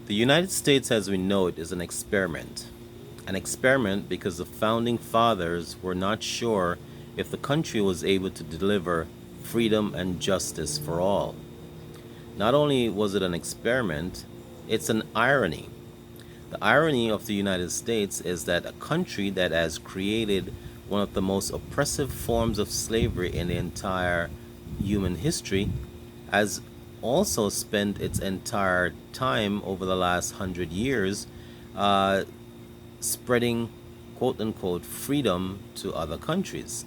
The United States as we know it is an experiment. An experiment because the founding fathers were not sure if the country was able to deliver freedom and justice for all. Not only was it an experiment, it's an irony. The irony of the United States is that a country that has created one of the most oppressive forms of slavery in the entire human history has also spent its entire time over the last 100 years uh, spreading quote unquote freedom to other countries.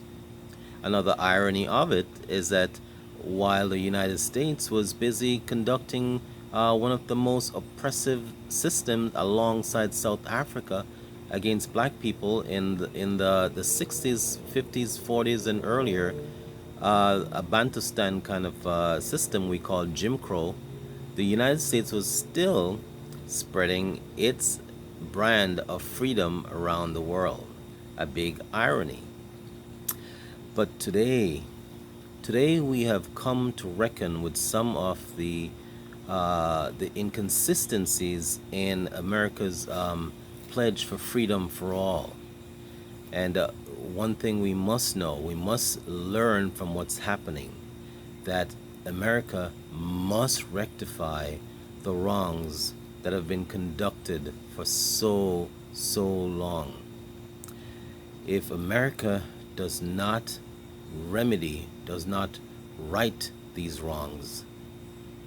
Another irony of it is that while the United States was busy conducting one of the most oppressive systems alongside South Africa against black people in the 60s, 50s, 40s, and earlier, a Bantustan kind of system we call Jim Crow, the United States was still spreading its brand of freedom around the world. A big irony. But today we have come to reckon with some of the inconsistencies in America's pledge for freedom for all. And one thing we must know, we must learn from what's happening, that America must rectify the wrongs that have been conducted for so long. If America does not remedy, does not right these wrongs,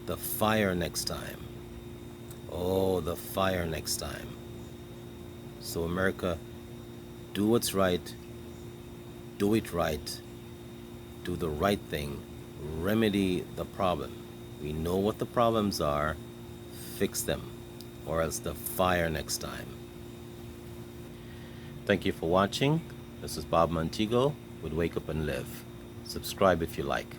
the fire next time. Oh, the fire next time. So, America, do what's right, do it right, do the right thing, remedy the problem. We know what the problems are, fix them, or else the fire next time. Thank you for watching. This is Bob Montego with Wake Up and Live. Subscribe if you like.